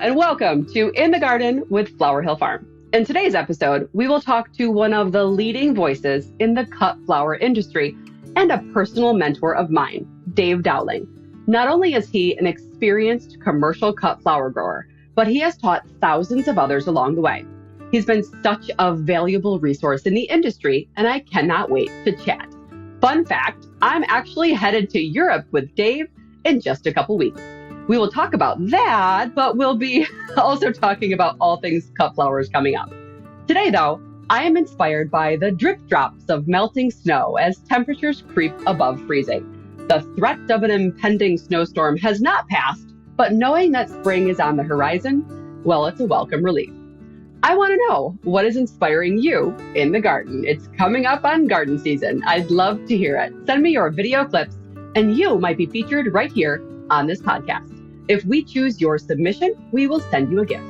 and welcome to In the Garden with Flower Hill Farm. In today's episode, we will talk to one of the leading voices in the cut flower industry and a personal mentor of mine, Dave Dowling. Not only is he an experienced commercial cut flower grower, but he has taught thousands of others along the way. He's been such a valuable resource in the industry, and I cannot wait to chat. Fun fact, I'm actually headed to Europe with Dave in just a couple weeks. We will talk about that, but we'll be also talking about all things cut flowers coming up. Today, though, I am inspired by the drip drops of melting snow as temperatures creep above freezing. The threat of an impending snowstorm has not passed, but knowing that spring is on the horizon, well, it's a welcome relief. I want to know what is inspiring you in the garden. It's coming up on garden season. I'd love to hear it. Send me your video clips, and you might be featured right here on this podcast. If we choose your submission, we will send you a gift.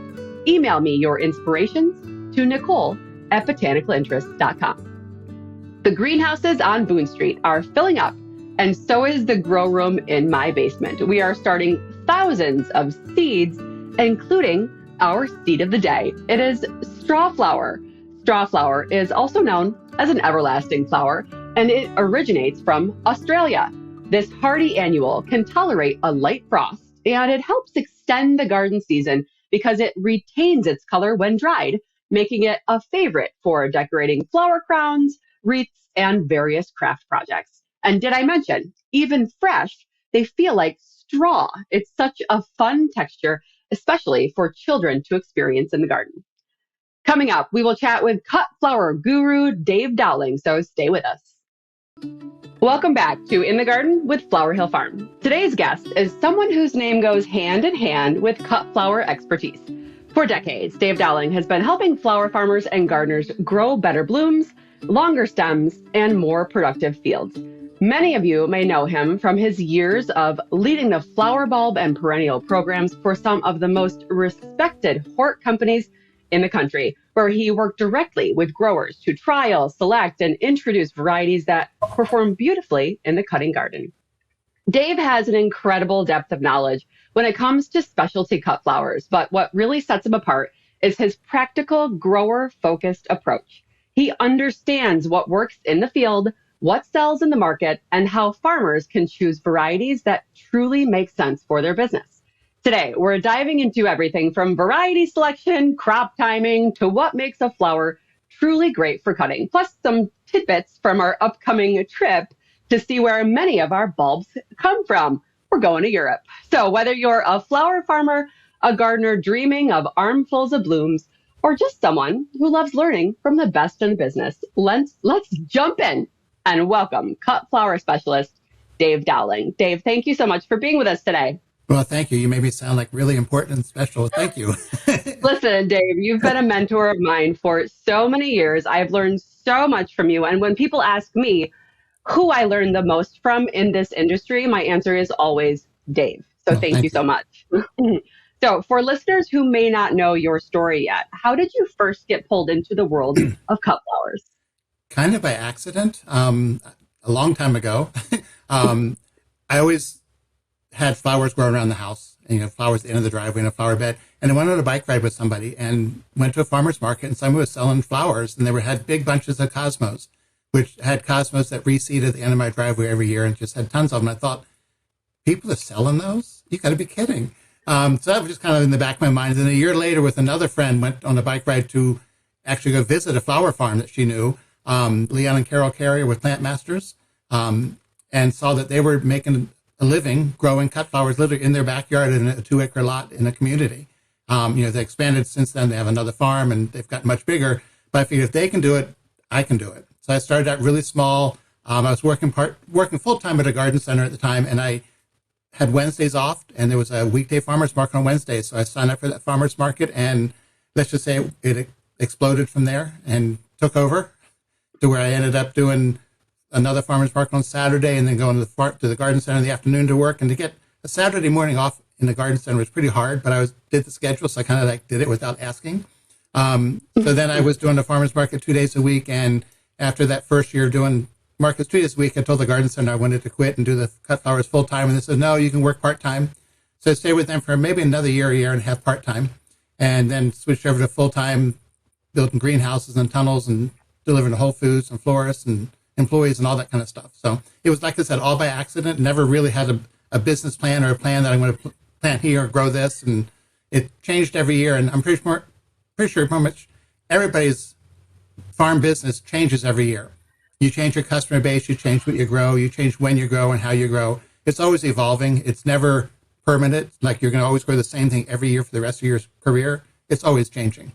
Email me your inspirations to Nicole at botanicalinterests.com. The greenhouses on Boone Street are filling up, and so is the grow room in my basement. We are starting thousands of seeds, including our seed of the day. It is straw flower. Straw flower is also known as an everlasting flower, and it originates from Australia. This hardy annual can tolerate a light frost, and it helps extend the garden season because it retains its color when dried, making it a favorite for decorating flower crowns, wreaths, and various craft projects. And did I mention, even fresh, they feel like straw. It's such a fun texture, especially for children to experience in the garden. Coming up, we will chat with cut flower guru Dave Dowling, so stay with us. Welcome back to In the Garden with Flower Hill Farm. Today's guest is someone whose name goes hand in hand with cut flower expertise. For decades, Dave Dowling has been helping flower farmers and gardeners grow better blooms, longer stems, and more productive fields. Many of you may know him from his years of leading the flower bulb and perennial programs for some of the most respected hort companies in the country, where he worked directly with growers to trial, select, and introduce varieties that perform beautifully in the cutting garden. Dave has an incredible depth of knowledge when it comes to specialty cut flowers, but what really sets him apart is his practical, grower-focused approach. He understands what works in the field, what sells in the market, and how farmers can choose varieties that truly make sense for their business. Today, we're diving into everything from variety selection, crop timing, to what makes a flower truly great for cutting, plus some tidbits from our upcoming trip to see where many of our bulbs come from. We're going to Europe. So whether you're a flower farmer, a gardener dreaming of armfuls of blooms, or just someone who loves learning from the best in the business, let's jump in and welcome cut flower specialist Dave Dowling. Dave, thank you so much for being with us today. Well, thank you. You made me sound like really important and special. Thank you. Listen, Dave, you've been a mentor of mine for so many years. I've learned so much from you. And when people ask me who I learned the most from in this industry, my answer is always Dave. So thank you so much. So for listeners who may not know your story yet, how did you first get pulled into the world of cut flowers? Kind of by accident. A long time ago, I always had flowers growing around the house, and, flowers at the end of the driveway in a flower bed. And I went on a bike ride with somebody and went to a farmer's market, and someone was selling flowers, and they had big bunches of cosmos, which had cosmos that reseeded at the end of my driveway every year and just had tons of them. I thought, people are selling those? You got to be kidding. So that was just kind of in the back of my mind. And then a year later, with another friend, went on a bike ride to actually go visit a flower farm that she knew, Leon and Carol Carrier with Plant Masters, and saw that they were making a living growing cut flowers literally in their backyard in a 2-acre lot in a community. They expanded since then. They have another farm and they've got much bigger. But I figured if they can do it, I can do it. So I started out really small. I was working full time at a garden center at the time, and I had Wednesdays off, and there was a weekday farmers market on Wednesdays. So I signed up for that farmers market, and let's just say it exploded from there and took over to where I ended up doing another farmer's market on Saturday, and then going to the garden center in the afternoon to work. And to get a Saturday morning off in the garden center was pretty hard, but I did the schedule, so I kind of did it without asking. So then I was doing the farmer's market 2 days a week, and after that first year doing markets 2 days a week, I told the garden center I wanted to quit and do the cut flowers full time, and they said, no, you can work part time. So I stayed with them for maybe another year and a half part-time, and then switched over to full-time, building greenhouses and tunnels and delivering to Whole Foods and florists and employees and all that kind of stuff. So it was, like I said, all by accident. Never really had a business plan or a plan that I'm going to plant here or grow this. And it changed every year. And I'm pretty sure pretty much everybody's farm business changes every year. You change your customer base, you change what you grow, you change when you grow and how you grow. It's always evolving. It's never permanent. Like you're going to always grow the same thing every year for the rest of your career. It's always changing.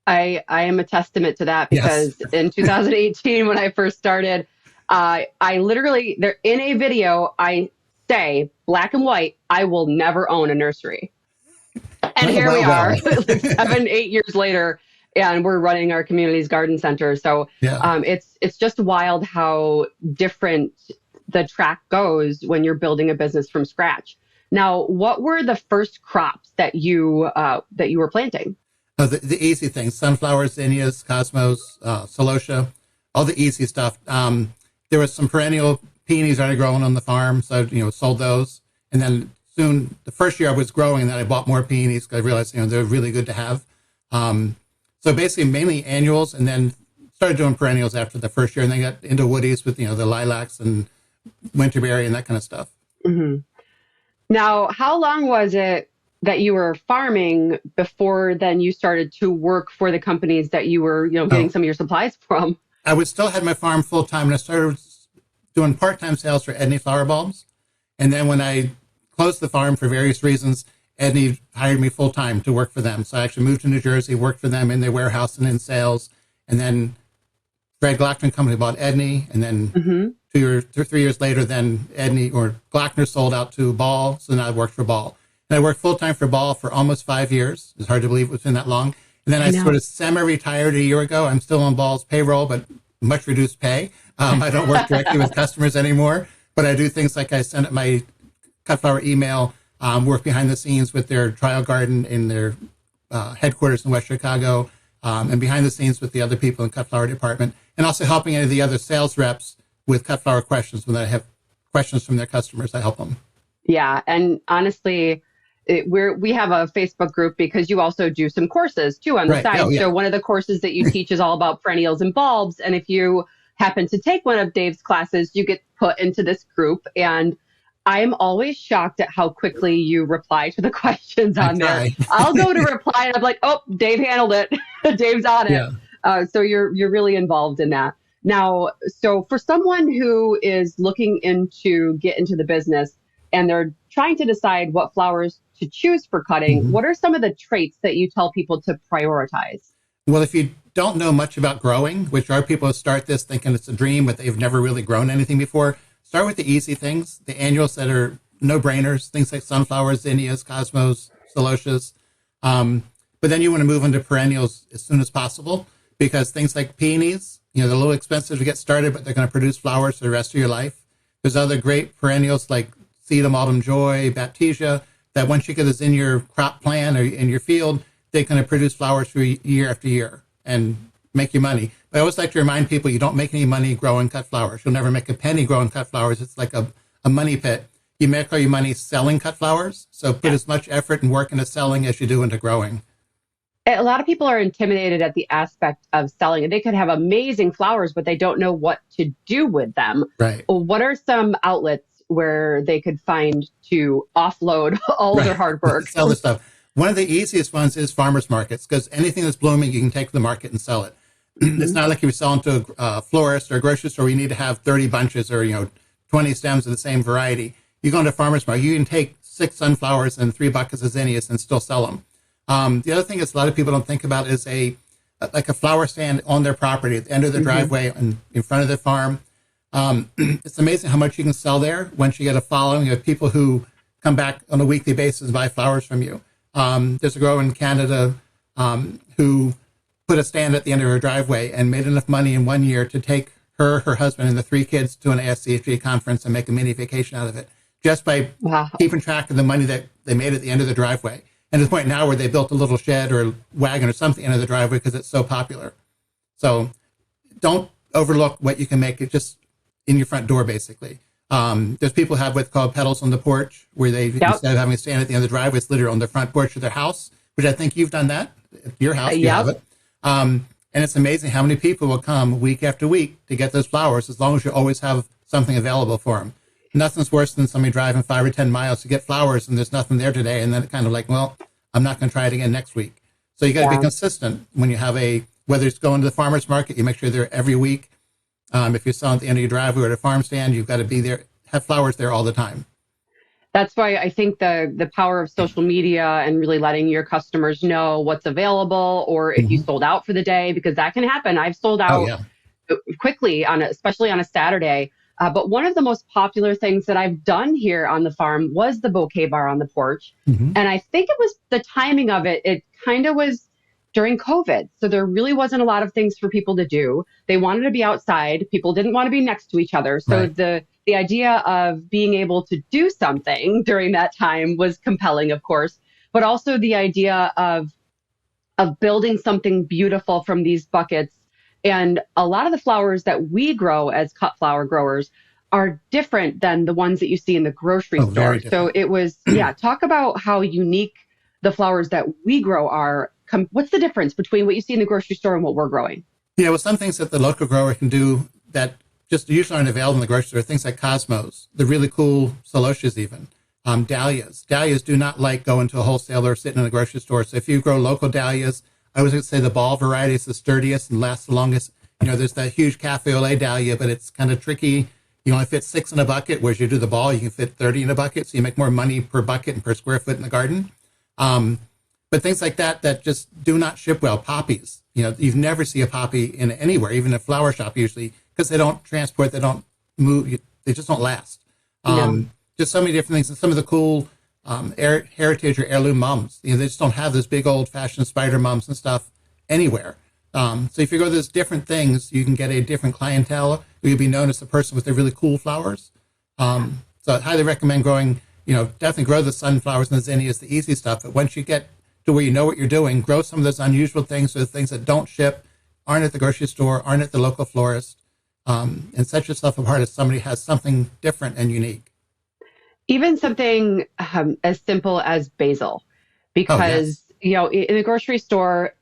I am a testament to that, because yes. In 2018, when I first started, I literally, there in a video, I say, black and white, I will never own a nursery. And here we are, like 7-8 years later, and we're running our community's garden center. So yeah. It's just wild how different the track goes when you're building a business from scratch. Now, what were the first crops that you were planting? The easy things: sunflowers, zinnias, cosmos, celosia, all the easy stuff. There was some perennial peonies already growing on the farm, so sold those. And then soon, the first year I was growing, and then I bought more peonies because I realized they're really good to have. So basically, mainly annuals, and then started doing perennials after the first year, and then got into woodies with the lilacs and winterberry and that kind of stuff. Mm-hmm. Now, how long was it that you were farming before then you started to work for the companies that you were, getting some of your supplies from? I would still have my farm full time, and I started doing part-time sales for Edney flower bulbs. And then when I closed the farm for various reasons, Edney hired me full time to work for them. So I actually moved to New Jersey, worked for them in their warehouse and in sales. And then Fred Glockner Company bought Edney, and then 2 or 3 years later, then Edney or Glockner sold out to Ball. So now I worked for Ball. And I worked full-time for Ball for almost 5 years. It's hard to believe it's been that long. And then I sort of semi-retired a year ago. I'm still on Ball's payroll, but much reduced pay. I don't work directly with customers anymore, but I do things like I send out my cut flower email, work behind the scenes with their trial garden in their headquarters in West Chicago, and behind the scenes with the other people in cut flower department, and also helping any of the other sales reps with cut flower questions. When they have questions from their customers, I help them. Yeah, and honestly, we have a Facebook group because you also do some courses too on the side. Oh, yeah. So one of the courses that you teach is all about perennials and bulbs. And if you happen to take one of Dave's classes, you get put into this group. And I'm always shocked at how quickly you reply to the questions on there. I'll go to reply and I'm like, oh, Dave handled it. Dave's on it. Yeah. So you're really involved in that. Now, so for someone who is looking to get into the business and they're trying to decide what flowers to choose for cutting, what are some of the traits that you tell people to prioritize? Well, if you don't know much about growing, which are people who start this thinking it's a dream, but they've never really grown anything before, start with the easy things, the annuals that are no-brainers, things like sunflowers, zinnias, cosmos, celosias. But then you want to move into perennials as soon as possible, because things like peonies, they're a little expensive to get started, but they're going to produce flowers for the rest of your life. There's other great perennials like sedum, autumn joy, baptisia, that once you get this in your crop plan or in your field, they're going to produce flowers for year after year and make you money. But I always like to remind people, you don't make any money growing cut flowers. You'll never make a penny growing cut flowers. It's like a money pit. You make all your money selling cut flowers. So put as much effort and work into selling as you do into growing. A lot of people are intimidated at the aspect of selling. They could have amazing flowers, but they don't know what to do with them. Right. What are some outlets where they could find to offload all their hard work? Sell the stuff. One of the easiest ones is farmers markets, because anything that's blooming, you can take to the market and sell it. It's not like you're selling to a florist or a grocery store where you need to have 30 bunches or 20 stems of the same variety. You go into a farmers market, you can take 6 sunflowers and 3 buckets of zinnias and still sell them. The other thing is a lot of people don't think about is a flower stand on their property at the end of the driveway and in front of their farm. It's amazing how much you can sell there once you get a following. You have people who come back on a weekly basis and buy flowers from you. There's a grower in Canada who put a stand at the end of her driveway and made enough money in 1 year to take her husband, and the 3 kids to an ASCHG conference and make a mini vacation out of it, just by keeping track of the money that they made at the end of the driveway. And to the point now where they built a little shed or a wagon or something into the driveway because it's so popular. So don't overlook what you can make. It just in your front door, basically. There's people who have what's called petals on the porch, where they, instead of having to stand at the end of the driveway, it's literally on the front porch of their house, which I think you've done that at your house. You have it. And it's amazing how many people will come week after week to get those flowers, as long as you always have something available for them. Nothing's worse than somebody driving 5 or 10 miles to get flowers and there's nothing there today. And then it kind of like, well, I'm not going to try it again next week. So you got to be consistent when you have whether it's going to the farmer's market, you make sure they're every week. If you're selling at the end of your driveway or at a farm stand, you've got to be there, have flowers there all the time. That's why I think the power of social media and really letting your customers know what's available, or if you sold out for the day, because that can happen. I've sold out quickly especially on a Saturday. But one of the most popular things that I've done here on the farm was the bouquet bar on the porch. And I think it was the timing of it. It kind of was during COVID. So there really wasn't a lot of things for people to do. They wanted to be outside. People didn't want to be next to each other. So the idea of being able to do something during that time was compelling, of course, but also the idea of building something beautiful from these buckets. And a lot of the flowers that we grow as cut flower growers are different than the ones that you see in the grocery store. So it was, talk about how unique the flowers that we grow are. What's the difference between what you see in the grocery store and what we're growing? Yeah, well, some things that the local grower can do that just usually aren't available in the grocery store, things like cosmos, the really cool celotias even, dahlias. Dahlias do not like going to a wholesaler or sitting in a grocery store. So if you grow local dahlias, I always say the ball variety is the sturdiest and lasts the longest. There's that huge cafe au lait dahlia, but it's kind of tricky. You only fit 6 in a bucket, whereas you do the ball, you can fit 30 in a bucket. So you make more money per bucket and per square foot in the garden. But things like that just do not ship well. Poppies, you've never see a poppy in anywhere, even a flower shop usually, because they don't transport, they don't move, they just don't last. Just so many different things. And some of the cool heritage or heirloom mums, they just don't have those big old-fashioned spider mums and stuff anywhere. So if you go to those different things, you can get a different clientele. You'll be known as the person with the really cool flowers. So I highly recommend growing, definitely grow the sunflowers and the zinnias, the easy stuff. But once you get to where you know what you're doing, grow some of those unusual things, or the things that don't ship, aren't at the grocery store, aren't at the local florist, and set yourself apart as somebody has something different and unique. Even something as simple as basil, because, in the grocery store,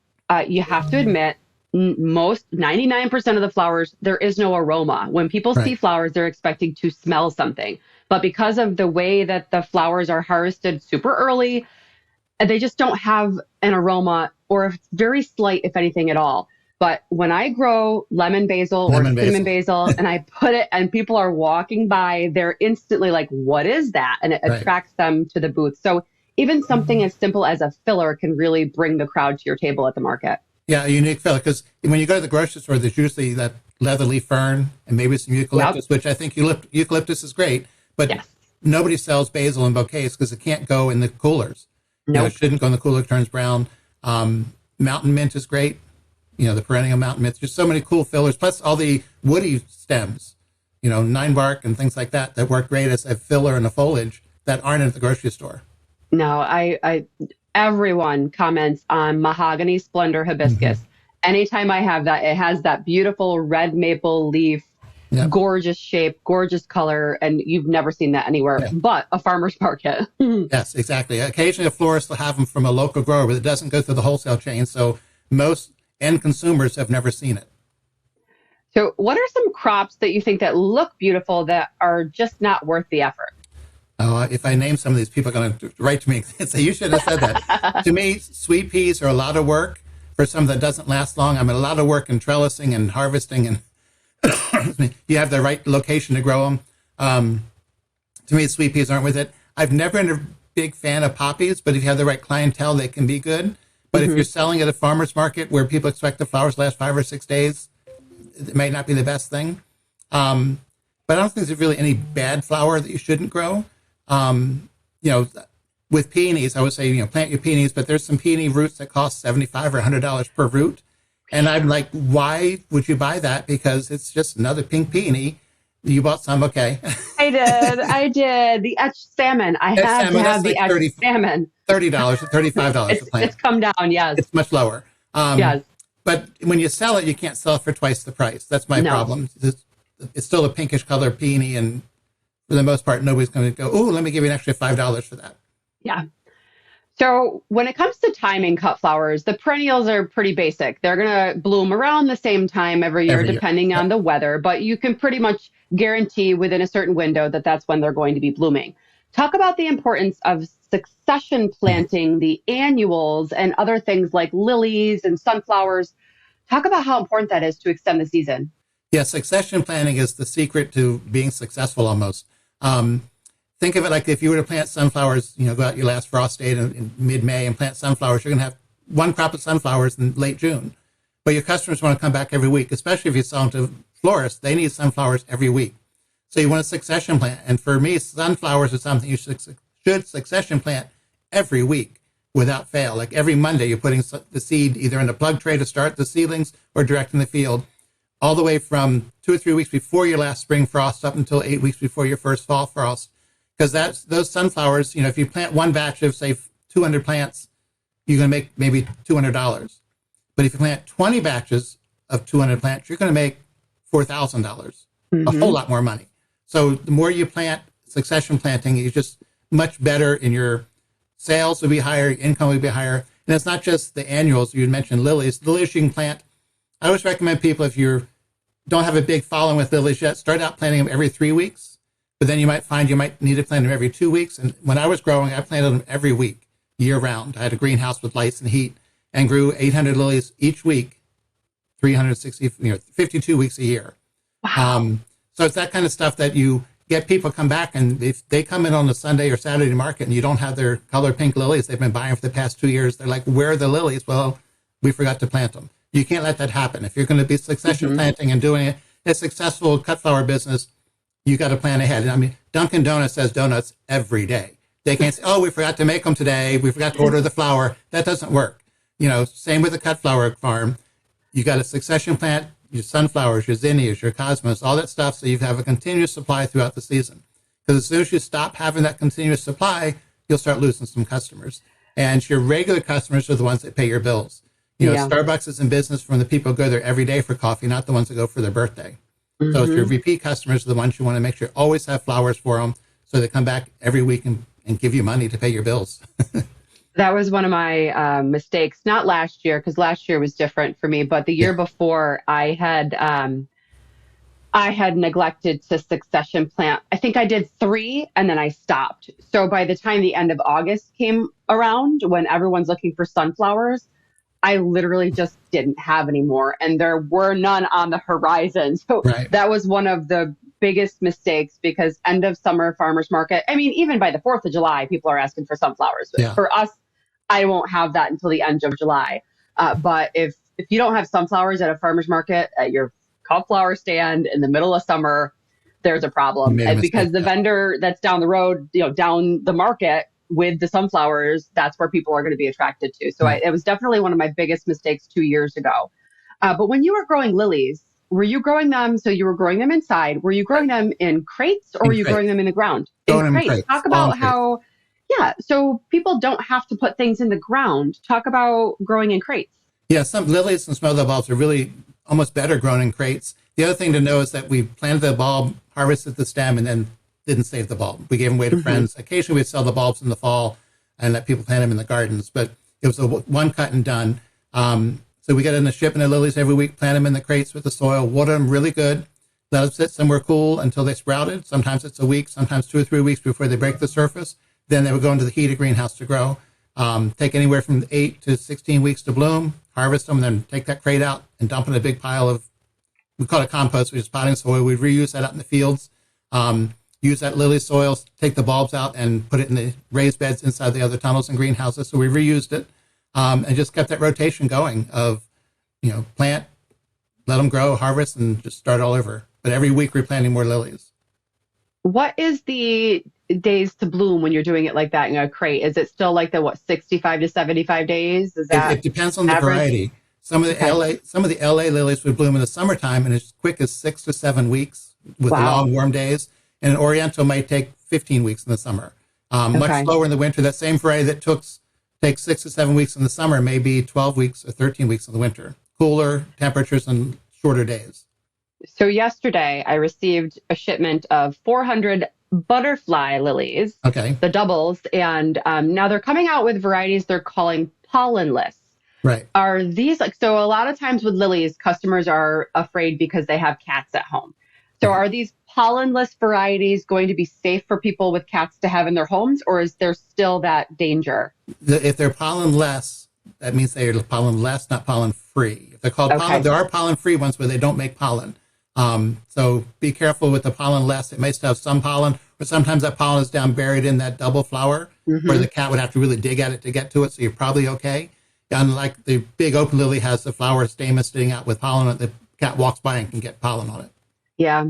you have to admit, 99% of the flowers, there is no aroma. When people see flowers, they're expecting to smell something. But because of the way that the flowers are harvested super early, they just don't have an aroma, or it's very slight, if anything at all. But when I grow lemon basil or cinnamon basil and I put it, and people are walking by, they're instantly like, what is that? And it attracts them to the booth. So even something as simple as a filler can really bring the crowd to your table at the market. Yeah, a unique filler. Because when you go to the grocery store, there's usually that leatherleaf fern and maybe some eucalyptus, which I think eucalyptus is great. But nobody sells basil in bouquets because it can't go in the coolers. It shouldn't go in the cooler, it turns brown. Mountain mint is great. The perennial mountain mint. There's so many cool fillers, plus all the woody stems, 9-bark and things like that work great as a filler and a foliage that aren't at the grocery store. No, everyone comments on mahogany splendor hibiscus. Anytime I have that, it has that beautiful red maple leaf, gorgeous shape, gorgeous color, and you've never seen that anywhere but a farmer's market. Yes, exactly. Occasionally a florist will have them from a local grower, but it doesn't go through the wholesale chain, so most end consumers have never seen it. So what are some crops that you think that look beautiful that are just not worth the effort? If I name some of these, people are going to write to me and say, you should have said that. To me, sweet peas are a lot of work for something that doesn't last long. I mean, a lot of work in trellising and harvesting, and you have the right location to grow them. To me, sweet peas aren't with it. I've never been a big fan of poppies, but if you have the right clientele, they can be good. But if you're selling at a farmer's market where people expect the flowers to last 5 or 6 days, it may not be the best thing. But I don't think there's really any bad flower that you shouldn't grow. With peonies, I would say, plant your peonies, but there's some peony roots that cost $75 or $100 per root. And I'm like, why would you buy that? Because it's just another pink peony. You bought some, okay. I did. The etched salmon. I had to have the etched salmon. $30 or $35 a plant. It's come down, yes. It's much lower. Yes. But when you sell it, you can't sell it for twice the price. That's my problem. It's still a pinkish color peony, and for the most part, nobody's going to go, oh, let me give you an extra $5 for that. Yeah. So when it comes to timing cut flowers, the perennials are pretty basic. They're going to bloom around the same time every year, Every year. depending Yep. on the weather, but you can pretty much guarantee within a certain window that that's when they're going to be blooming. Talk about the importance of succession planting, the annuals, and other things like lilies and sunflowers. Talk about how important that is to extend the season. Yeah, succession planting is the secret to being successful almost. Think of it like if you were to plant sunflowers, go out your last frost date in mid-May and plant sunflowers, you're going to have one crop of sunflowers in late June. But your customers want to come back every week, especially if you sell them to florists. They need sunflowers every week. So you want a succession plant. And for me, sunflowers is something you should succession plant every week without fail. Like every Monday, you're putting the seed either in a plug tray to start the seedlings or direct in the field, all the way from 2 or 3 weeks before your last spring frost up until 8 weeks before your first fall frost. Because those sunflowers, if you plant one batch of, say, 200 plants, you're going to make maybe $200. But if you plant 20 batches of 200 plants, you're going to make $4,000, a whole lot more money. So the more you plant succession planting, you're just much better in your sales will be higher, income will be higher. And it's not just the annuals. You mentioned lilies. The lilies you can plant. I always recommend people, if you don't have a big following with lilies yet, start out planting them every 3 weeks. But then you might find you might need to plant them every 2 weeks. And when I was growing, I planted them every week, year round. I had a greenhouse with lights and heat and grew 800 lilies each week, 52 weeks a year. Wow. So it's that kind of stuff that you get people come back, and if they come in on a Sunday or Saturday market and you don't have their color pink lilies they've been buying for the past 2 years, they're like, where are the lilies? Well, we forgot to plant them. You can't let that happen. If you're going to be succession planting and doing a successful cut flower business, you got to plan ahead. I mean, Dunkin' Donuts says donuts every day. They can't say, oh, we forgot to make them today. We forgot to order the flour. That doesn't work. Same with the cut flower farm. You got a succession plant, your sunflowers, your zinnias, your cosmos, all that stuff, so you have a continuous supply throughout the season. Because as soon as you stop having that continuous supply, you'll start losing some customers. And your regular customers are the ones that pay your bills. Starbucks is in business from the people who go there every day for coffee, not the ones that go for their birthday. So it's your repeat customers are the ones you want to make sure always have flowers for them, so they come back every week and give you money to pay your bills. That was one of my mistakes, not last year, because last year was different for me, but the year before I had neglected to succession plant. I think I did 3 and then I stopped. So by the time the end of August came around, when everyone's looking for sunflowers, I literally just didn't have any more, and there were none on the horizon. So that was one of the biggest mistakes, because end of summer farmers market, I mean, even by the 4th of July, people are asking for sunflowers. For us, I won't have that until the end of July. But if you don't have sunflowers at a farmer's market, at your cut flower stand in the middle of summer, there's a problem. Because the vendor that's down the road, down the market with the sunflowers, that's where people are going to be attracted to. So it was definitely one of my biggest mistakes 2 years ago. But when you were growing lilies, were you growing them? So you were growing them inside. Were you growing them in crates, or were you growing them in the ground? In crates. Talk about how... Yeah, so people don't have to put things in the ground. Talk about growing in crates. Yeah, some lilies and some other bulbs are really almost better grown in crates. The other thing to know is that we planted the bulb, harvested the stem, and then didn't save the bulb. We gave them away to friends. Occasionally we'd sell the bulbs in the fall and let people plant them in the gardens, but it was a one cut and done. So we got in the shipping of lilies every week, plant them in the crates with the soil, water them really good, let them sit somewhere cool until they sprouted. Sometimes it's a week, sometimes 2 or 3 weeks before they break the surface. Then they would go into the heated greenhouse to grow. Take anywhere from 8 to 16 weeks to bloom, harvest them, and then take that crate out and dump in a big pile of, we call it compost, which is potting soil. We'd reuse that out in the fields, use that lily soil, take the bulbs out and put it in the raised beds inside the other tunnels and greenhouses. So we reused it and just kept that rotation going of, plant, let them grow, harvest, and just start all over. But every week we're planting more lilies. What is the days to bloom when you're doing it like that in a crate? Is it still like the 65 to 75 days? Is that it depends on the variety. Some of the LA lilies would bloom in the summertime and as quick as 6 to 7 weeks with long warm days. And an Oriental might take 15 weeks in the summer. Much slower in the winter. That same variety that takes 6 to 7 weeks in the summer may be 12 weeks or 13 weeks in the winter. Cooler temperatures and shorter days. So yesterday I received a shipment of 400 butterfly lilies, Okay. the doubles, and now they're coming out with varieties they're calling pollenless. Right. Are these like, so a lot of times with lilies, customers are afraid because they have cats at home. So Right. are these pollenless varieties going to be safe for people with cats to have in their homes, or is there still that danger? If they're pollen less, that means they're pollen less, not pollen free. If they're called pollen, Okay. there are pollen free ones where they don't make pollen. So be careful with the pollen less. It may still have some pollen, but sometimes that pollen is down buried in that double flower where Hmm. the cat would have to really dig at it to get to it. So you're probably okay. Unlike the big open lily has the flower stamen sitting out with pollen on it, the cat walks by and can get pollen on it. Yeah.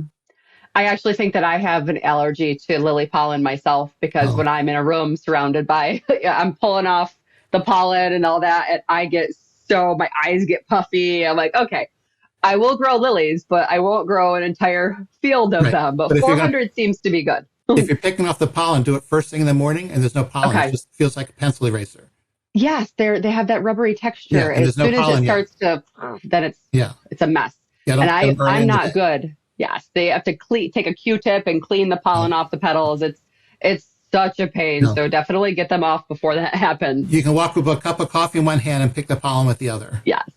I actually think that I have an allergy to lily pollen myself because Oh, when I'm in a room surrounded by, I'm pulling off the pollen and all that, and I get so, my eyes get puffy. I'm like, okay, I will grow lilies, but I won't grow an entire field of right. them. But But $400 seems to be good. if you're picking off the pollen, do it first thing in the morning and there's no pollen. It Okay. just feels like a pencil eraser. Yes, they have that rubbery Yeah. texture. And As there's no soon as it pollen yet. starts to, then Yeah. it's a mess. Yeah. And Don't get them early I'm in the not day. good. Yes, they have to take a Q-tip and clean the Oh, pollen off the petals. It's such a pain. no. So definitely get them off before that happens. You can walk with a cup of coffee in one hand and pick the pollen with the other. Yes,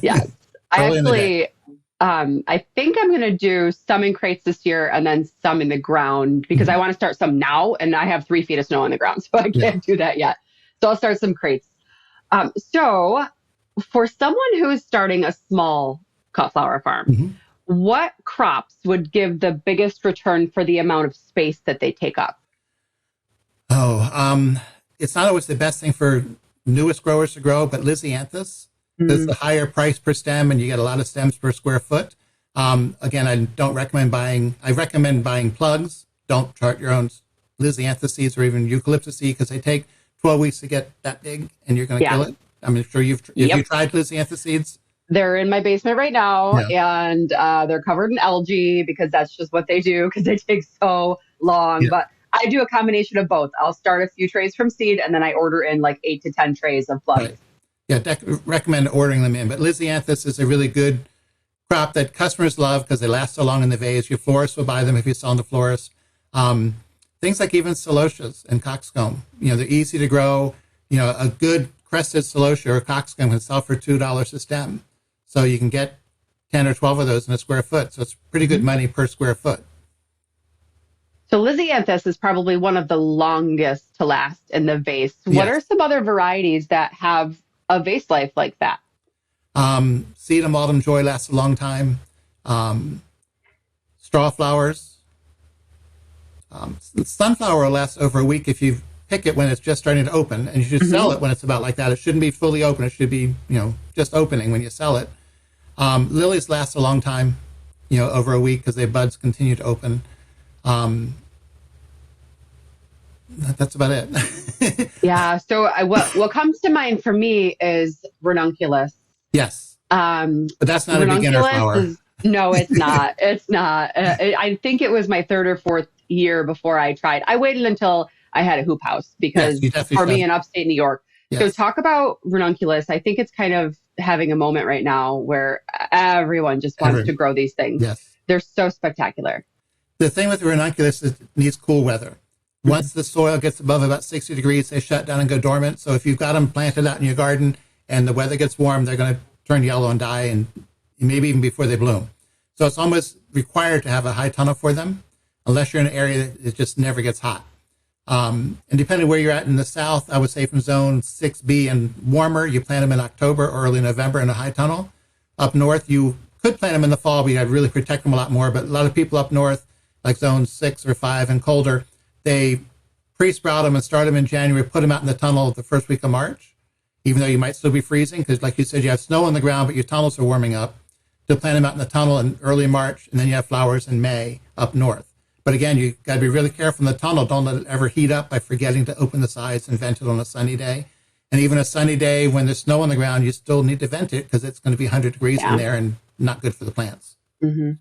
yes. I Early in the day. actually, I think I'm going to do some in crates this year and then some in the ground because I Mhm. want to start some now, and I have 3 feet of snow on the ground, so I Yeah. can't do that yet. So I'll start some crates. So for someone who is starting a small cut flower farm, Mhm. what crops would give the biggest return for the amount of space that they take up? Oh, it's not always the best thing for newest growers to grow, but Lysianthus is Mm, the higher price per stem, and you get a lot of stems per square foot. Again, I don't recommend buying. I recommend buying plugs. Don't chart your own Lysianthus seeds or even eucalyptus seed because they take 12 weeks to get that big, and you're going to kill yeah. it. I'm sure have you Yep. tried Lysianthus seeds? They're in my basement right now, Yeah. and they're covered in algae because that's just what they do because they take so long. Yeah. But I do a combination of both. I'll start a few trays from seed, and then I order in like 8 to 10 trays of plugs. Right. Yeah, recommend ordering them in. But Lysianthus is a really good crop that customers love because they last so long in the vase. Your florist will buy them if you sell them to florists. Um, Things like even celotias and coxcomb, they're easy to grow. A good crested celotia or coxcomb can sell for $2 a stem. So you can get 10 or 12 of those in a square foot. So it's pretty good money per square foot. So Lysianthus is probably one of the longest to last in the vase. What Yes. are some other varieties that have a vase life like that? Sedum autumn joy lasts a long time. Straw flowers. Sunflower will last over a week if you pick it when it's just starting to open, and you should Hmm. sell it when it's about like that. It shouldn't be fully open. It should be, just opening when you sell it. Lilies last a long time, over a week because their buds continue to open. Um, that's about it. Yeah. So what comes to mind for me is ranunculus. Yes, Um, but that's not a beginner ranunculus flower. is no, it's not. It's not. I think it was my third or fourth year before I tried. I waited until I had a hoop house Yes, because you definitely for me should. in upstate New York. So Yes, talk about ranunculus. I think it's kind of having a moment right now where everyone just wants to grow these things. yes. They're so spectacular. The thing with the ranunculus is it needs cool weather. Mhm. Once the soil gets above about 60 degrees, they shut down and go dormant. So if you've got them planted out in your garden and the weather gets warm, they're going to turn yellow and die, and maybe even before they bloom. So it's almost required to have a high tunnel for them, unless you're in an area that it just never gets hot. And depending where you're at in the south, I would say from zone 6B and warmer, you plant them in October or early November in a high tunnel. Up north, you could plant them in the fall, but you got to really protect them a lot more. But a lot of people up north, like zone 6 or 5 and colder, they pre-sprout them and start them in January, put them out in the tunnel the first week of March, even though you might still be freezing because, like you said, you have snow on the ground, but your tunnels are warming up. To plant them out in the tunnel in early March, and then you have flowers in May up north. But again, you got to be really careful in the tunnel. Don't let it ever heat up by forgetting to open the sides and vent it on a sunny day. And even a sunny day when there's snow on the ground, you still need to vent it because it's going to be 100 degrees in Yeah. there and not good for the plants. Hmm.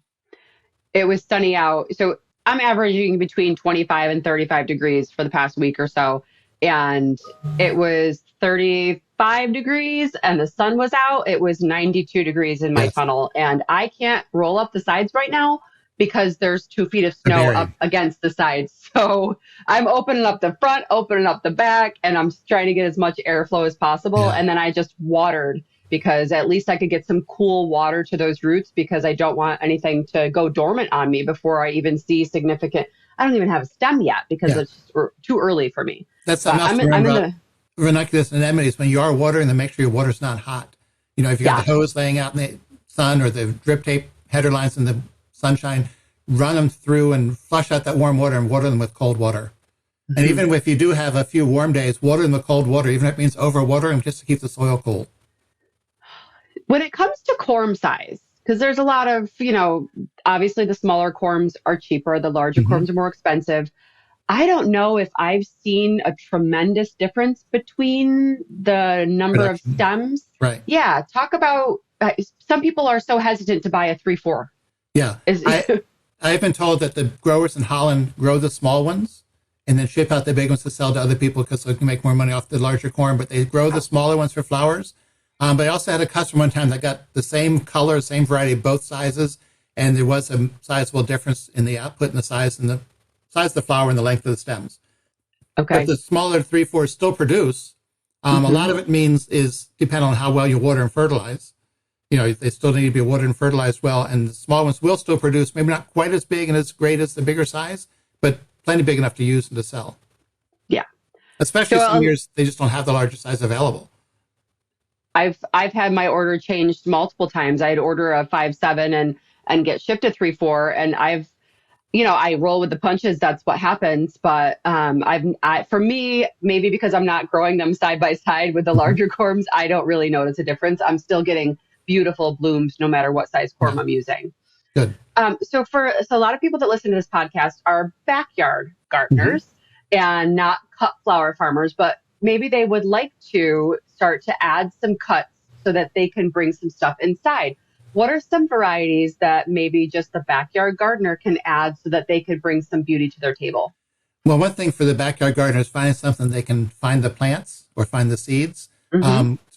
It was sunny out. So I'm averaging between 25 and 35 degrees for the past week or so. And it was 35 degrees and the sun was out. It was 92 degrees in my Yes. tunnel. And I can't roll up the sides right now because there's 2 feet of snow Buried. up against the sides. So I'm opening up the front, opening up the back, and I'm trying to get as much airflow as possible. Yeah. And then I just watered because at least I could get some cool water to those roots because I don't want anything to go dormant on me before I even see significant. I don't even have a stem yet because it's just too early for me. That's something else to remember about ranunculus and anemones. When you are watering them, make sure your water's not hot. You know, if you got the hose laying out in the sun or the drip tape header lines in the sunshine, run them through and flush out that warm water and water them with cold water. Mm-hmm. And even if you do have a few warm days, water them with cold water, even if it means overwatering, just to keep the soil cool. When it comes to corm size, because there's a lot of, obviously the smaller corms are cheaper, the larger corms are more expensive. I don't know if I've seen a tremendous difference between the number of stems. Right. Yeah. Talk about, some people are so hesitant to buy a 3-4. Yeah. I've been told that the growers in Holland grow the small ones and then ship out the big ones to sell to other people because they can make more money off the larger corm, but they grow the smaller ones for flowers. But I also had a customer one time that got the same color, same variety, both sizes, and there was a sizable difference in the output and the size of the flower and the length of the stems. Okay. But the smaller 3-4s still produce. A lot of it is dependent on how well you water and fertilize. They still need to be watered and fertilized well, and the small ones will still produce, maybe not quite as big and as great as the bigger size, but plenty big enough to use and to sell. Yeah. Especially some years, they just don't have the larger size available. I've had my order changed multiple times. I'd order a 5-7 and get shipped a 3-4, and I roll with the punches. That's what happens. But for me, maybe because I'm not growing them side by side with the larger corms, I don't really notice a difference. I'm still getting beautiful blooms no matter what size corm I'm using. Good. So a lot of people that listen to this podcast are backyard gardeners and not cut flower farmers, but maybe they would like to start to add some cuts so that they can bring some stuff inside. What are some varieties that maybe just the backyard gardener can add so that they could bring some beauty to their table? Well, one thing for the backyard gardener is finding something they can find the plants or find the seeds.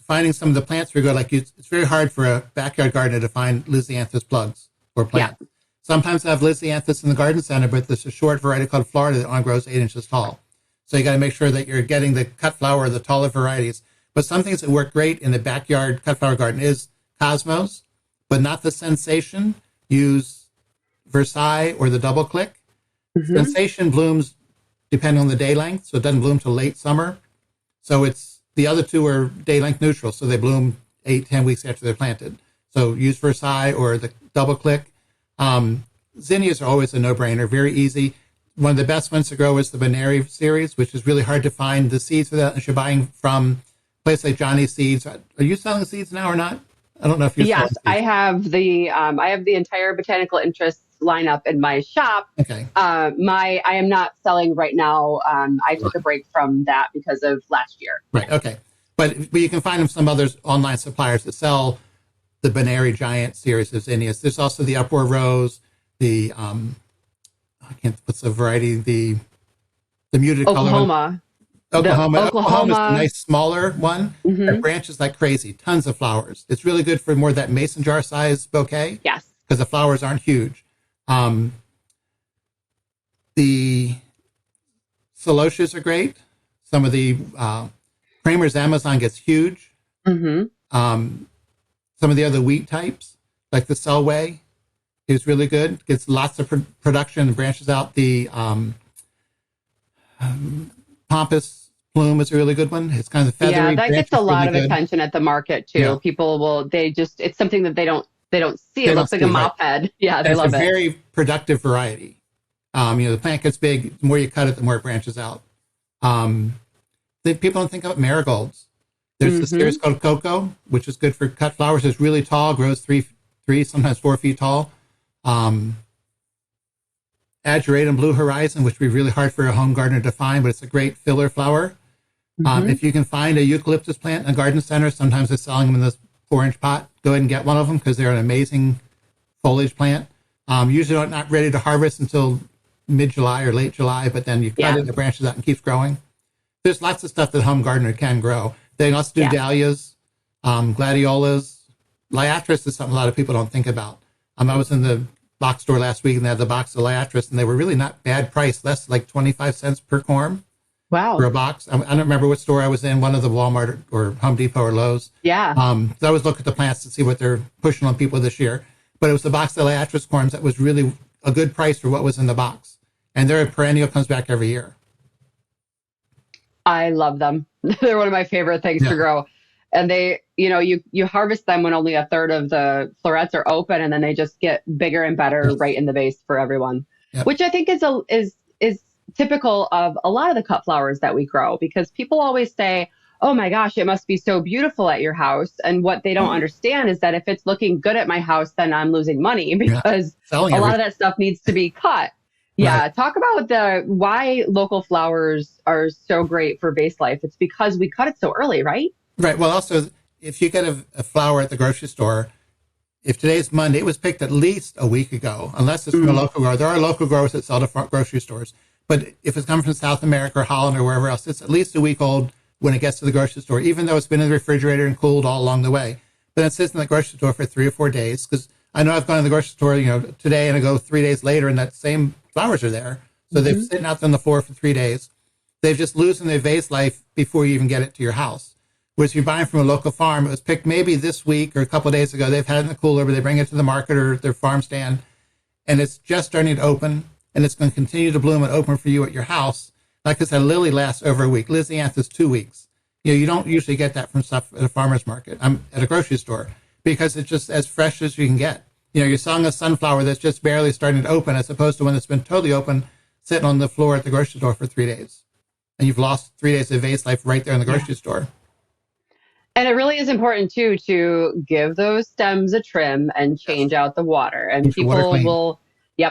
Finding some of the plants we go it's very hard for a backyard gardener to find Lisianthus plugs or plants. Yeah. Sometimes I have Lisianthus in the garden center, but there's a short variety called Florist that only grows 8 inches tall. So you got to make sure that you're getting the cut flower, the taller varieties. But some things that work great in the backyard cut flower garden is Cosmos, but not the Sensation. Use Versailles or the Double Click. Sensation blooms depending on the day length, so it doesn't bloom till late summer. So the other two are day length neutral, so they bloom 8-10 weeks after they're planted. So use Versailles or the Double Click. Zinnias are always a no-brainer, very easy. One of the best ones to grow is the Binary series, which is really hard to find the seeds for that unless you're buying from a place like Johnny's Seeds. Are you selling seeds now or not? I don't know if you're selling seeds. I have the entire Botanical Interests lineup in my shop. Okay. I am not selling right now. I took a break from that because of last year. Right. Okay. But you can find them some other online suppliers that sell the Binary Giant series of zinnias. There's also the Uproar Rose, the what's the variety? The muted Oklahoma. Color. Oklahoma is a nice smaller one. It branches like crazy, tons of flowers. It's really good for more of that mason jar size bouquet. Yes. Because the flowers aren't huge. The Celosias are great. Some of the Kramer's Amazon gets huge. Some of the other wheat types, like the Selway, is really good. Gets lots of production and branches out. The Pompous Plume is a really good one. It's kind of feathery. Yeah, that gets a lot really of attention at the market too. Yeah. People it's something that they don't see. It looks like a mop head. Yeah, they love it. It's a very productive variety. The plant gets big. The more you cut it, the more it branches out. People don't think about marigolds. There's a series called Cocoa, which is good for cut flowers. It's really tall, grows 3, sometimes 4 feet tall. Ageratum Blue Horizon, which would be really hard for a home gardener to find, but it's a great filler flower. If you can find a eucalyptus plant in a garden center, sometimes they're selling them in this 4-inch pot. Go ahead and get one of them because they're an amazing foliage plant. Usually not ready to harvest until mid-July or late July, but then you cut it, it branches out and keeps growing. There's lots of stuff that a home gardener can grow. They can also do dahlias, gladiolas. Liatris is something a lot of people don't think about. I was in the box store last week and they had the box of Liatris, and they were really not bad price, less like 25 cents per corm for a box. I don't remember what store I was in, one of the Walmart or Home Depot or Lowe's. Yeah. So I always look at the plants to see what they're pushing on people this year. But it was the box of Liatris corms that was really a good price for what was in the box. And their perennial comes back every year. I love them. They're one of my favorite things to grow. And they, you harvest them when only a third of the florets are open, and then they just get bigger and better right in the vase for everyone, which I think is typical of a lot of the cut flowers that we grow, because people always say, oh my gosh, it must be so beautiful at your house. And what they don't understand is that if it's looking good at my house, then I'm losing money, because a lot of that stuff needs to be cut. Yeah. Right. Talk about why local flowers are so great for vase life. It's because we cut it so early, right? Right. Well, also, if you get a flower at the grocery store, if today's Monday, it was picked at least a week ago, unless it's from a local grower. There are local growers that sell to grocery stores. But if it's coming from South America or Holland or wherever else, it's at least a week old when it gets to the grocery store, even though it's been in the refrigerator and cooled all along the way. But it sits in the grocery store for 3 or 4 days, because I know I've gone to the grocery store, today, and I go 3 days later, and that same flowers are there. So they've sitting out on the floor for 3 days. They've just losing their vase life before you even get it to your house. Whereas if you're buying from a local farm, it was picked maybe this week or a couple of days ago. They've had it in the cooler, but they bring it to the market or their farm stand, and it's just starting to open, and it's going to continue to bloom and open for you at your house. Like I said, lily lasts over a week. Lisianthus 2 weeks. You don't usually get that from stuff at a farmer's market. I'm at a grocery store, because it's just as fresh as you can get. You're selling a sunflower that's just barely starting to open, as opposed to one that's been totally open, sitting on the floor at the grocery store for 3 days. And you've lost 3 days of vase life right there in the grocery store. And it really is important, too, to give those stems a trim and change out the water. And people will,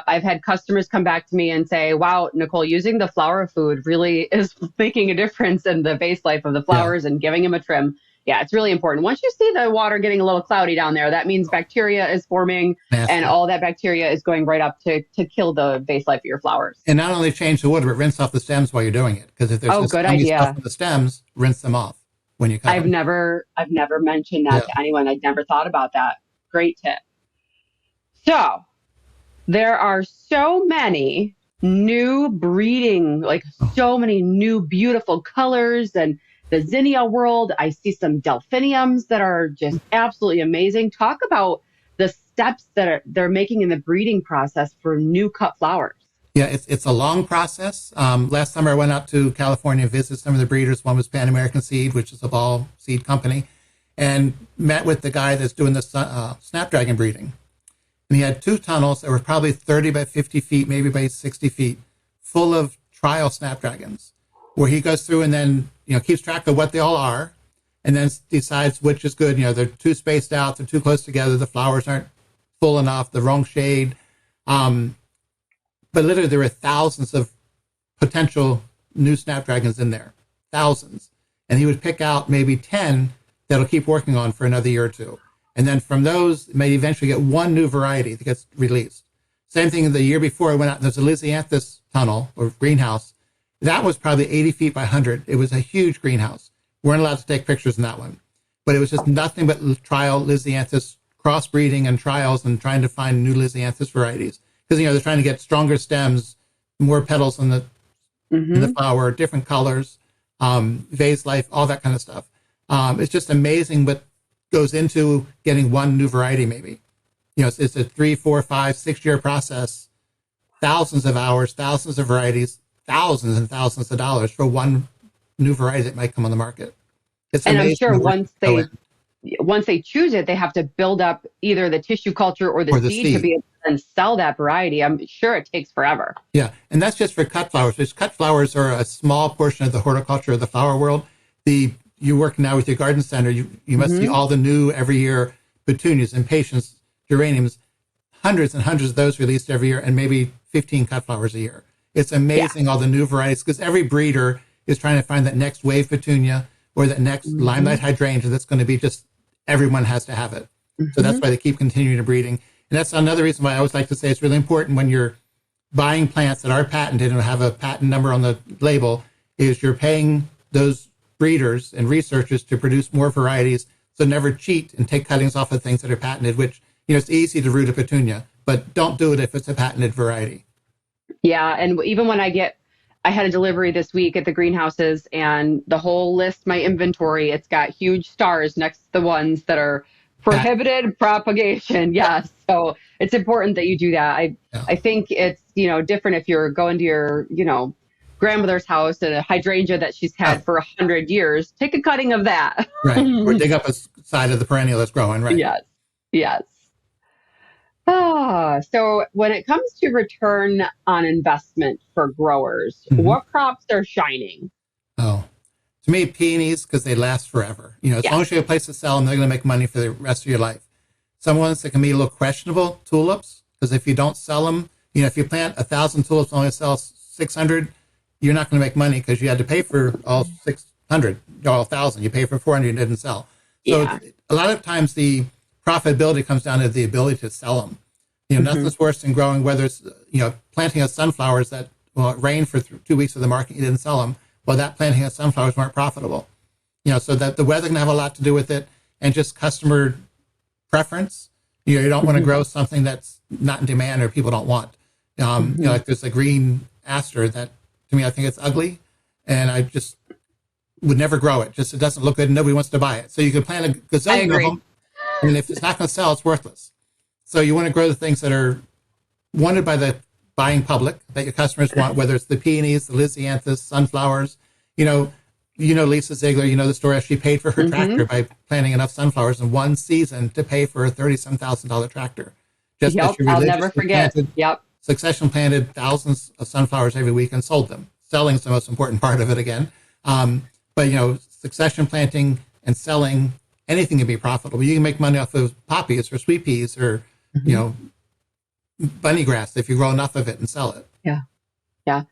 I've had customers come back to me and say, wow, Nicole, using the flower food really is making a difference in the vase life of the flowers and giving them a trim. Yeah, it's really important. Once you see the water getting a little cloudy down there, that means bacteria is forming, and all that bacteria is going right up to kill the vase life of your flowers. And not only change the water, but rinse off the stems while you're doing it. Because if there's good idea. Stuff in the stems, rinse them off when you cut them. I've never mentioned that to anyone. I'd never thought about that. Great tip. So there are so many new breeding, like so many new beautiful colors, and the zinnia world. I see some delphiniums that are just absolutely amazing. Talk about the steps that they're making in the breeding process for new cut flowers. Yeah, it's a long process. Last summer I went out to California and visited some of the breeders. One was Pan American Seed, which is a Ball seed company, and met with the guy that's doing the snapdragon breeding. And he had 2 tunnels that were probably 30 by 50 feet, maybe by 60 feet, full of trial snapdragons, where he goes through and then keeps track of what they all are, and then decides which is good. They're too spaced out, they're too close together, the flowers aren't full enough, the wrong shade. But literally there were thousands of potential new snapdragons in there, thousands. And he would pick out maybe 10 that'll keep working on for another year or two. And then from those, may eventually get one new variety that gets released. Same thing the year before I went out, there's a Lisianthus tunnel or greenhouse. That was probably 80 feet by 100. It was a huge greenhouse. We weren't allowed to take pictures in that one. But it was just nothing but trial Lisianthus crossbreeding and trials and trying to find new Lisianthus varieties. Because, they're trying to get stronger stems, more petals in the flower, different colors, vase life, all that kind of stuff. It's just amazing what goes into getting one new variety maybe. It's a 3, 4, 5, 6 year process, thousands of hours, thousands of varieties, thousands and thousands of dollars for one new variety that might come on the market. It's amazing. And I'm sure once they choose it, they have to build up either the tissue culture or the seed to be able to then sell that variety. I'm sure it takes forever. Yeah, and that's just for cut flowers. Because cut flowers are a small portion of the horticulture of the flower world. You work now with your garden center, you must see all the new every year petunias, impatiens, geraniums, hundreds and hundreds of those released every year, and maybe 15 cut flowers a year. It's amazing all the new varieties, because every breeder is trying to find that next wave petunia or that next limelight hydrangea that's going to be just, everyone has to have it. So that's why they keep continuing to breeding. And that's another reason why I always like to say it's really important when you're buying plants that are patented and have a patent number on the label, is you're paying those breeders and researchers to produce more varieties. So never cheat and take cuttings off of things that are patented, which, it's easy to root a petunia, but don't do it if it's a patented variety. Yeah. And even when I had a delivery this week at the greenhouses and the whole list, my inventory, it's got huge stars next to the ones that are prohibited propagation. Yes. So it's important that you do that. Yeah. I think it's, different if you're going to your, grandmother's house and a hydrangea that she's had for 100 years, take a cutting of that. Right. Or dig up a side of the perennial that's growing, right? Yes. Yes. So when it comes to return on investment for growers, what crops are shining? Oh, to me, peonies, because they last forever. As long as you have a place to sell them, they're going to make money for the rest of your life. Some ones that can be a little questionable, tulips, because if you don't sell them, if you plant 1,000 tulips and only sell 600, you're not going to make money because you had to pay for all 600 or all 1,000. You pay for 400 and didn't sell. So a lot of times the profitability comes down to the ability to sell them. Nothing's worse than growing, whether it's, planting of sunflowers that, it rained for 2 weeks of the market, you didn't sell them. Well, that planting of sunflowers weren't profitable. So that the weather can have a lot to do with it, and just customer preference. You don't want to grow something that's not in demand or people don't want. Like there's a green aster that, to me, I think it's ugly, and I just would never grow it. It doesn't look good and nobody wants to buy it. So you can plant a gazillion of them, and if it's not going to sell, it's worthless. So you want to grow the things that are wanted by the buying public, that your customers want, whether it's the peonies, the lisianthus, sunflowers. Lisa Ziegler, the story. She paid for her tractor by planting enough sunflowers in one season to pay for a $30,000 tractor. I'll never forget. Succession planted thousands of sunflowers every week and sold them. Selling is the most important part of it again. But succession planting and selling, anything can be profitable. You can make money off of poppies or sweet peas or, bunny grass if you grow enough of it and sell it. Yeah.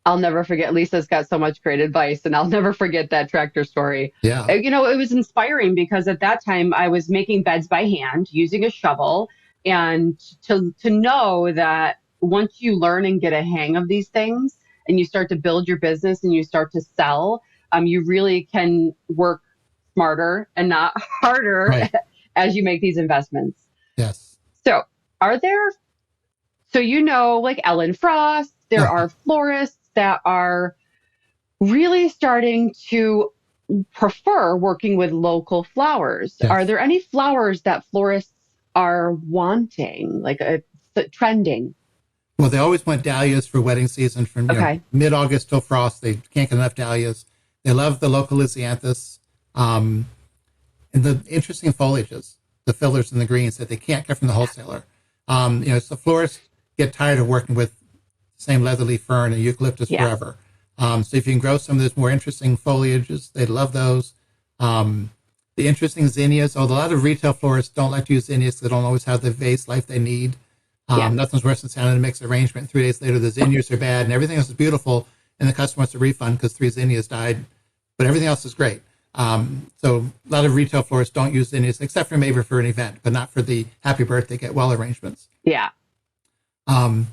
I'll never forget. Lisa's got so much great advice, and I'll never forget that tractor story. Yeah. It was inspiring because at that time I was making beds by hand using a shovel, and to know that once you learn and get a hang of these things and you start to build your business and you start to sell, you really can work smarter and not harder as you make these investments. Yes. So like Ellen Frost, there are florists that are really starting to prefer working with local flowers. Yes. Are there any flowers that florists are wanting, trending? Well, they always want dahlias for wedding season from mid-August till frost. They can't get enough dahlias. They love the local lisianthus. And the interesting foliages, the fillers and the greens that they can't get from the wholesaler. So florists get tired of working with the same leatherleaf fern and eucalyptus forever. So if you can grow some of those more interesting foliages, they love those. The interesting zinnias, although a lot of retail florists don't like to use zinnias because they don't always have the vase life they need. Nothing's worse than sounding a mixed arrangement. 3 days later, the zinnias are bad and everything else is beautiful, and the customer wants a refund because 3 zinnias died, but everything else is great. So a lot of retail florists don't use zinnias, except for maybe for an event, but not for the happy birthday, get well arrangements. Yeah. The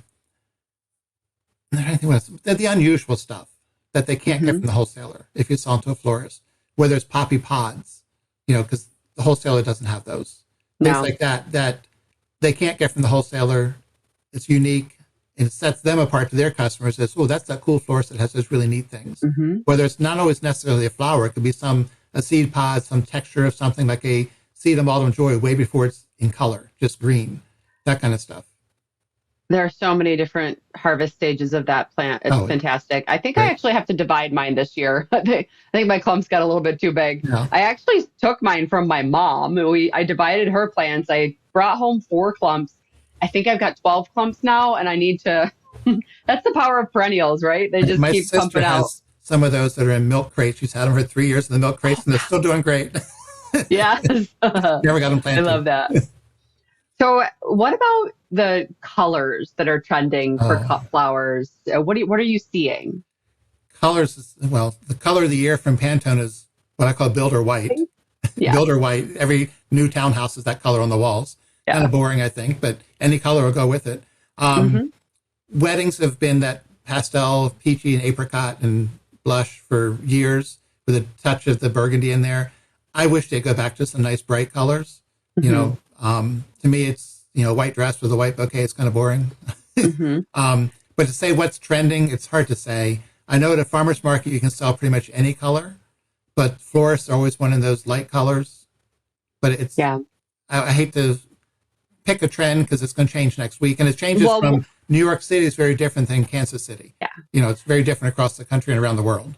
unusual stuff that they can't get from the wholesaler if you sell to a florist, whether it's poppy pods, because the wholesaler doesn't have those. Things like that they can't get from the wholesaler. It's unique. And it sets them apart to their customers as, that's that cool florist that has those really neat things. Whether it's not always necessarily a flower, it could be a seed pod, some texture of something like a seed of autumn joy way before it's in color, just green, that kind of stuff. There are so many different harvest stages of that plant. It's fantastic. I think I actually have to divide mine this year. I think my clumps got a little bit too big. Yeah. I actually took mine from my mom. I divided her plants. I brought home 4 clumps. I think I've got 12 clumps now, and I need to. That's the power of perennials, right? They just keep pumping out. My sister has some of those that are in milk crates. She's had them for 3 years in the milk crates, and they're still doing great. Yes. Never got them planted. I love that. So what about the colors that are trending for cut flowers? What are you seeing? Colors, the color of the year from Pantone is what I call builder white. Yeah. Builder white. Every new townhouse is that color on the walls. Yeah. Kind of boring, I think, but any color will go with it. Weddings have been that pastel, peachy, and apricot and blush for years with a touch of the burgundy in there. I wish they'd go back to some nice bright colors. To me, it's, a white dress with a white bouquet, it's kind of boring. Hmm. But to say what's trending, it's hard to say. I know at a farmer's market, you can sell pretty much any color, but florists are always one of those light colors. But Yeah. I hate to pick a trend because it's going to change next week. And it changes from New York City is very different than Kansas City. Yeah. It's very different across the country and around the world.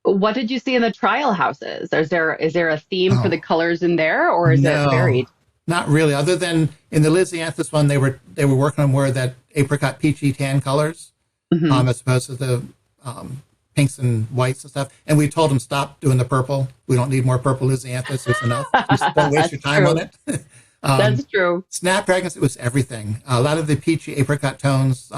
What did you see in the trial houses? Is there a theme for the colors in there, or is it varied? Not really. Other than in the Lysianthus one, they were working on more of that apricot peachy tan colors, as opposed to the pinks and whites and stuff. And we told them stop doing the purple. We don't need more purple Lysianthus. It's enough. Just don't waste your time on it. That's true. Snapdragons, it was everything. A lot of the peachy apricot tones,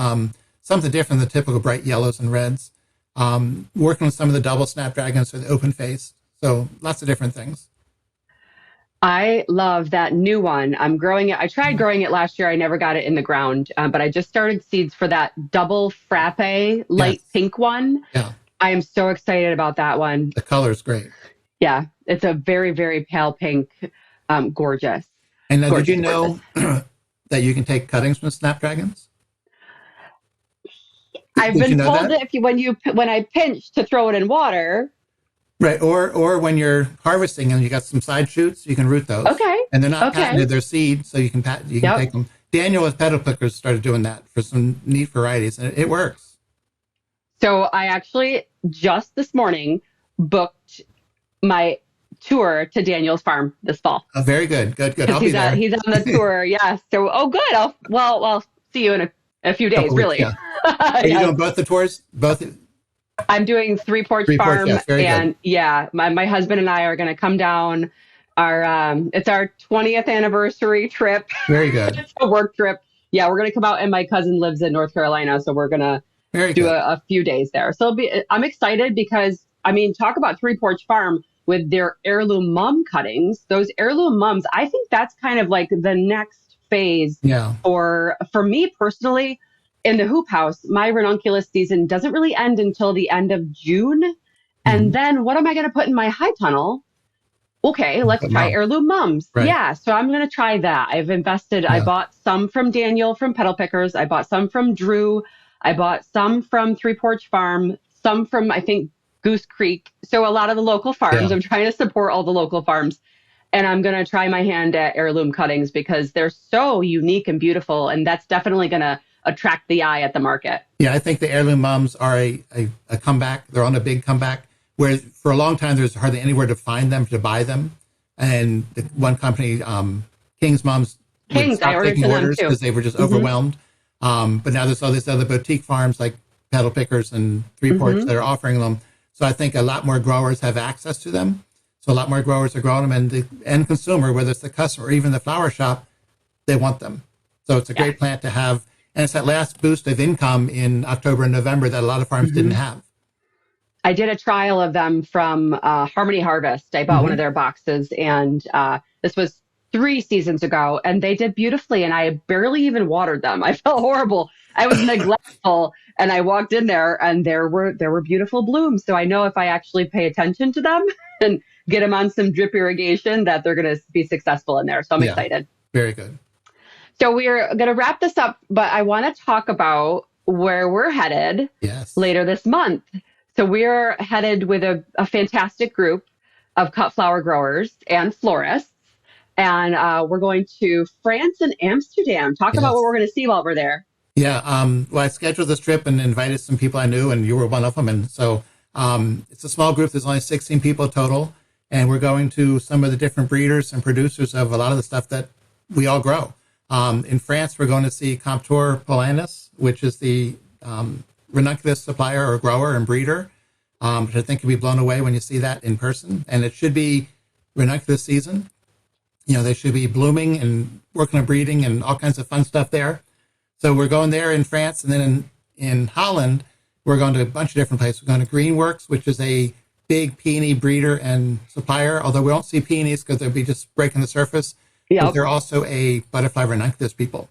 something different than the typical bright yellows and reds. Working on some of the double snapdragons or the open face. So lots of different things. I love that new one. I'm growing it. I tried growing it last year. I never got it in the ground, but I just started seeds for that double frappe light pink one. Yeah. I am so excited about that one. The color is great. Yeah. It's a very, very pale pink. Gorgeous. And now, did you know that you can take cuttings from snapdragons? I've been told that when I pinch to throw it in water. Right, or when you're harvesting and you got some side shoots, you can root those. Okay. And they're not patented; they're seed, so you can take them. Daniel with pedal pickers started doing that for some neat varieties, and it works. So I actually just this morning booked my tour to Daniel's farm this fall. Oh, very good, good. I'll be there. He's on the tour, yeah. So good. I'll see you in a few days, really. Yeah. Are you doing both the tours? Both. I'm doing Three Porch Farm, yes, and good. My husband and I are going to come down. It's our 20th anniversary trip. Very good. It's a work trip. Yeah, we're going to come out, and my cousin lives in North Carolina, so we're going to do a few days there. So I'm excited because talk about Three Porch Farm with their heirloom mum cuttings. Those heirloom mums, I think that's kind of like the next phase. Yeah. For me personally. In the hoop house, my ranunculus season doesn't really end until the end of June. And then what am I going to put in my high tunnel? Okay, let's try heirloom mums. Right. Yeah, so I'm going to try that. I've invested. Yeah. I bought some from Daniel from Pedal Pickers. I bought some from Drew. I bought some from Three Porch Farm. Some from, I think, Goose Creek. So a lot of the local farms. Yeah. I'm trying to support all the local farms. And I'm going to try my hand at heirloom cuttings because they're so unique and beautiful. And that's definitely going to attract the eye at the market. Yeah, I think the heirloom mums are a comeback. They're on a big comeback. Whereas for a long time, there's hardly anywhere to find them, to buy them. And the one company, King's Mums, stopped taking orders because they were just overwhelmed. But now there's all these other boutique farms like Pedal Pickers and Three Porch that are offering them. So I think a lot more growers have access to them. So a lot more growers are growing them. And the end consumer, whether it's the customer or even the flower shop, they want them. So it's a great plant to have. And it's that last boost of income in October and November that a lot of farms didn't have. I did a trial of them from Harmony Harvest. I bought one of their boxes, and this was 3 seasons ago, and they did beautifully, and I barely even watered them. I felt horrible. I was neglectful, and I walked in there, and there were beautiful blooms. So I know if I actually pay attention to them and get them on some drip irrigation, that they're going to be successful in there. So I'm excited. Very good. So we're going to wrap this up, but I want to talk about where we're headed later this month. So we're headed with a fantastic group of cut flower growers and florists, and we're going to France and Amsterdam. Talk about what we're going to see while we're there. Yeah, well, I scheduled this trip and invited some people I knew, and you were one of them. And so it's a small group. There's only 16 people total, and we're going to some of the different breeders and producers of a lot of the stuff that we all grow. In France, we're going to see Comptoir Polanus, which is the ranunculus supplier or grower and breeder, which I think you'll be blown away when you see that in person. And it should be ranunculus season. They should be blooming and working on breeding and all kinds of fun stuff there. So we're going there in France. And then in Holland, we're going to a bunch of different places. We're going to Greenworks, which is a big peony breeder and supplier, although we won't see peonies because they'll be just breaking the surface. But they're also a butterfly ranunculus people.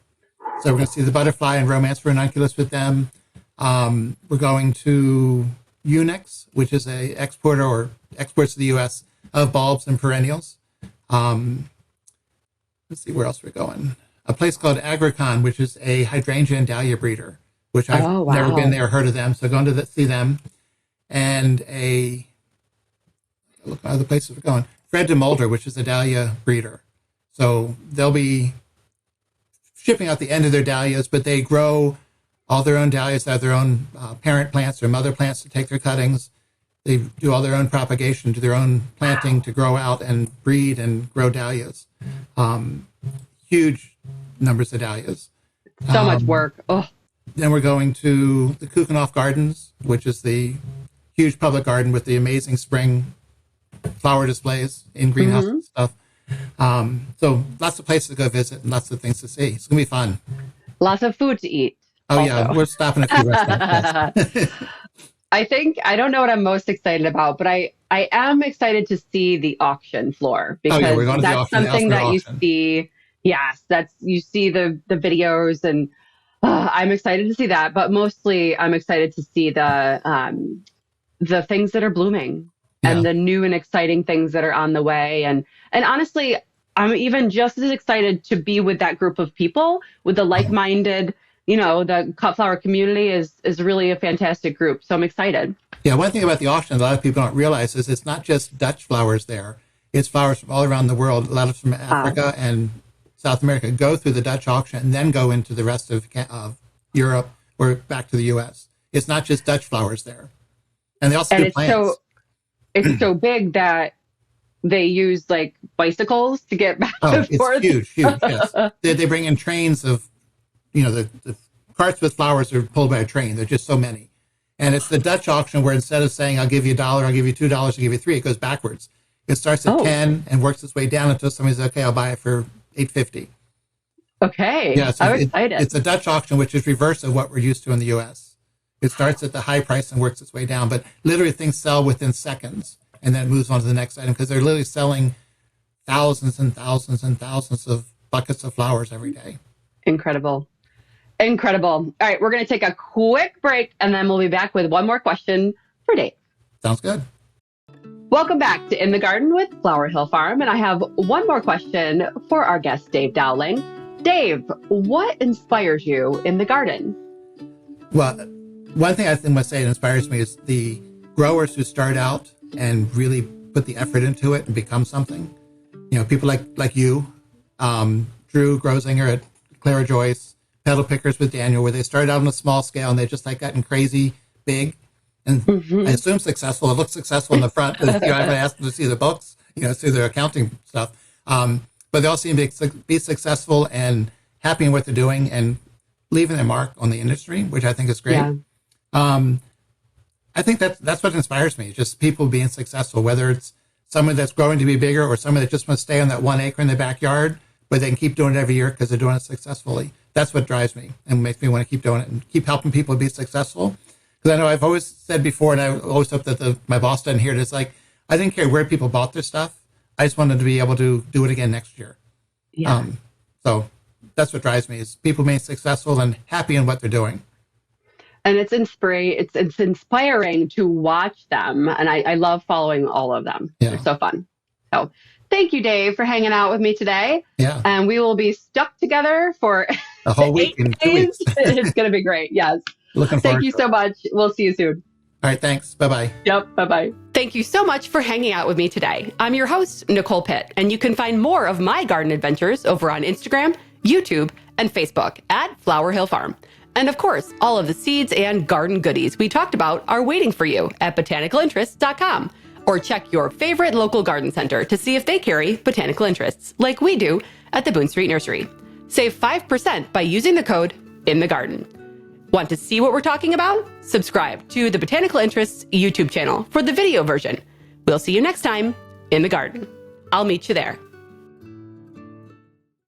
So we're going to see the butterfly and romance ranunculus with them. We're going to Unix, which is a exporter or exports to the U.S. of bulbs and perennials. Let's see where else we're going. a place called Agricon, which is a hydrangea and dahlia breeder, which I've Oh, wow. never been there, heard of them. So going to see them. And look at other places we're going. Fred de Mulder, which is a dahlia breeder. So they'll be shipping out the end of their dahlias, but they grow all their own dahlias. They have their own parent plants or mother plants to take their cuttings. They do all their own propagation, do their own planting to grow out and breed and grow dahlias. Huge numbers of dahlias. So much work. Oh, Then we're going to the Kukenoff Gardens, which is the huge public garden with the amazing spring flower displays in greenhouse and stuff. So lots of places to go visit and lots of things to see. It's going to be fun. lots of food to eat. Oh, also. yeah. We're stopping at a few restaurants. Yes. I don't know what I'm most excited about, but I am excited to see the auction floor because we're going to the that's auction, the something that auction. you see. Yes, you see the videos, and I'm excited to see that. But mostly, I'm excited to see the things that are blooming and the new and exciting things that are on the way. And honestly, I'm even just as excited to be with that group of people, with the like-minded. The cut flower community is really a fantastic group. So I'm excited. Yeah, one thing about the auction a lot of people don't realize is it's not just Dutch flowers there. It's flowers from all around the world. A lot of from Africa and South America go through the Dutch auction and then go into the rest of Europe or back to the U.S. It's not just Dutch flowers there. And they also do plants. It's so big that they use like bicycles to get back and forth. It's huge, yes. They bring in trains of, the carts with flowers are pulled by a train. There's just so many. And it's the Dutch auction where instead of saying, I'll give you $1, I'll give you $2, I'll give you $3, it goes backwards. It starts at 10 and works its way down until somebody says, okay, I'll buy it for $8.50. Okay. Yeah, so I'm excited. It's a Dutch auction, which is reverse of what we're used to in the U.S. It starts at the high price and works its way down, but literally things sell within seconds and then it moves on to the next item because they're literally selling thousands and thousands and thousands of buckets of flowers every day. Incredible. All right, we're going to take a quick break and then we'll be back with one more question for Dave. Sounds good. Welcome back to In the Garden with Flower Hill Farm. And I have one more question for our guest, Dave Dowling. Dave, what inspires you in the garden? Well, one thing I think must say that inspires me is the growers who start out and really put the effort into it and become something. People like you, Drew Grosinger at Clara Joyce, Petal Pickers with Daniel, where they started out on a small scale and they just gotten crazy big. And I assume successful. It looks successful in the front. I haven't asked them to see the books, see their accounting stuff. But they all seem to be successful and happy in what they're doing and leaving their mark on the industry, which I think is great. Yeah. I think that's what inspires me, just people being successful, whether it's someone that's growing to be bigger or someone that just wants to stay on that 1 acre in their backyard, but they can keep doing it every year because they're doing it successfully. That's what drives me and makes me want to keep doing it and keep helping people be successful. Because I know I've always said before, and I always hope that my boss doesn't hear it, it's like, I didn't care where people bought their stuff. I just wanted to be able to do it again next year. Yeah. So that's what drives me is people being successful and happy in what they're doing. And it's inspiring to watch them. And I love following all of them. Yeah. They're so fun. So thank you, Dave, for hanging out with me today. Yeah. And we will be stuck together for a whole week in 2 weeks. It's going to be great. Yes. Looking forward. Thank you so much. We'll see you soon. All right. Thanks. Bye-bye. Yep. Bye-bye. Thank you so much for hanging out with me today. I'm your host, Nicole Pitt, and you can find more of my garden adventures over on Instagram, YouTube, and Facebook at Flower Hill Farm. And of course, all of the seeds and garden goodies we talked about are waiting for you at botanicalinterests.com. Or check your favorite local garden center to see if they carry botanical interests, like we do at the Boone Street Nursery. Save 5% by using the code INTHEGARDEN. Want to see what we're talking about? Subscribe to the Botanical Interests YouTube channel for the video version. We'll see you next time in the garden. I'll meet you there.